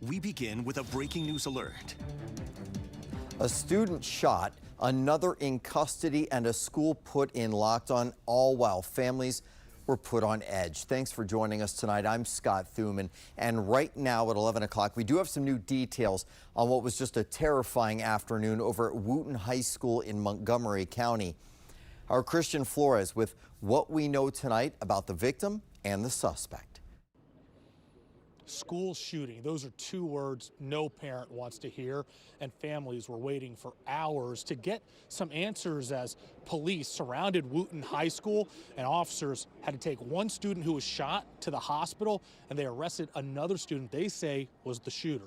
We begin with a breaking news alert. A student shot, another in custody, and a school put in lockdown, all while families were put on edge. Thanks for joining us tonight. I'm Scott Thuman, and right now at 11 o'clock, we do have some new details on what was just a terrifying afternoon over at Wootton High School in Montgomery County. Our Christian Flores with what we know tonight about the victim and the suspect. School shooting. Those are two words no parent wants to hear, and families were waiting for hours to get some answers as police surrounded Wootton High School, and officers had to take one student who was shot to the hospital, and they arrested another student they say was the shooter.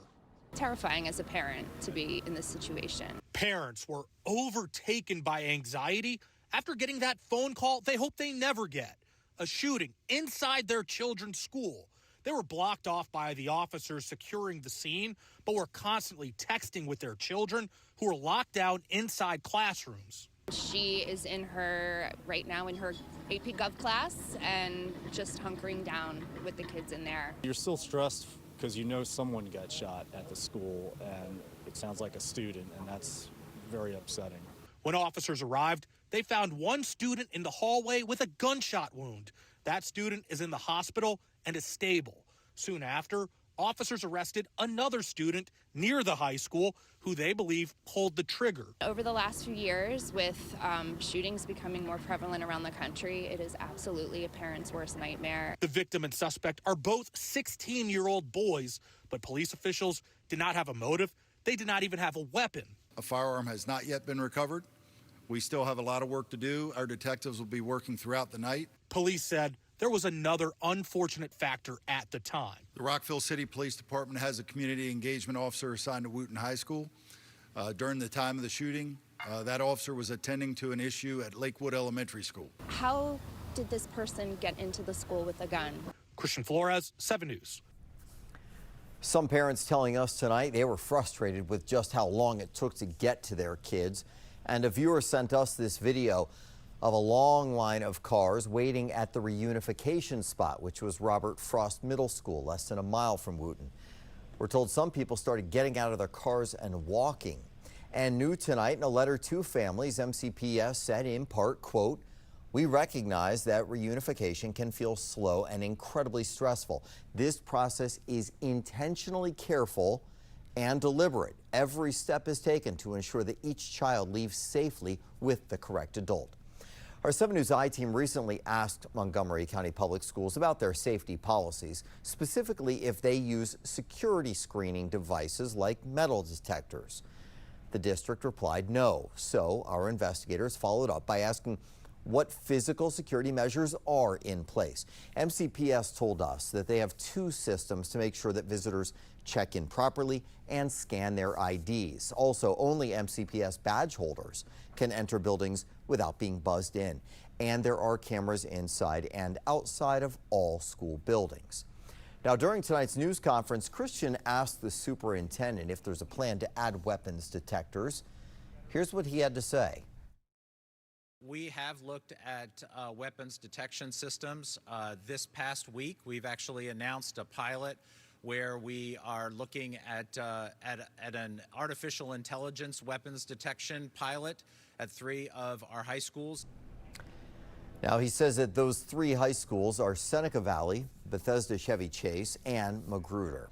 Terrifying as a parent to be in this situation. Parents were overtaken by anxiety after getting that phone call they hope they never get. A shooting inside their children's school. They were blocked off by the officers securing the scene, but were constantly texting with their children who were locked down inside classrooms. She is right now in her AP Gov class and just hunkering down with the kids in there. You're still stressed because you know someone got shot at the school, and it sounds like a student, and that's very upsetting. When officers arrived, they found one student in the hallway with a gunshot wound. That student is in the hospital and is stable. Soon after, officers arrested another student near the high school who they believe pulled the trigger. Over the last few years, with shootings becoming more prevalent around the country, it is absolutely a parent's worst nightmare. The victim and suspect are both 16-year-old boys, but police officials did not have a motive. They did not even have a weapon. A firearm has not yet been recovered. We still have a lot of work to do. Our detectives will be working throughout the night. Police said there was another unfortunate factor at the time. The Rockville City Police Department has a community engagement officer assigned to Wootton High School. During the time of the shooting, that officer was attending to an issue at Lakewood Elementary School. How did this person get into the school with a gun? Christian Flores, 7 News. Some parents telling us tonight they were frustrated with just how long it took to get to their kids. And a viewer sent us this video of a long line of cars waiting at the reunification spot, which was Robert Frost Middle School, less than a mile from Wootton. We're told some people started getting out of their cars and walking. And new tonight in a letter to families, MCPS said in part, quote, "We recognize that reunification can feel slow and incredibly stressful. This process is intentionally careful and deliberate. Every step is taken to ensure that each child leaves safely with the correct adult." Our 7 News I-team recently asked Montgomery County Public Schools about their safety policies, specifically if they use security screening devices like metal detectors. The district replied no, so our investigators followed up by asking what physical security measures are in place. MCPS told us that they have 2 systems to make sure that visitors check in properly and scan their IDs. Also, only MCPS badge holders can enter buildings without being buzzed in. And there are cameras inside and outside of all school buildings. Now, during tonight's news conference, Christian asked the superintendent if there's a plan to add weapons detectors. Here's what he had to say. We have looked at weapons detection systems. This past week, we've actually announced a pilot where we are looking at an artificial intelligence weapons detection pilot at 3 of our high schools. Now, he says that those 3 high schools are Seneca Valley, Bethesda Chevy Chase, and Magruder.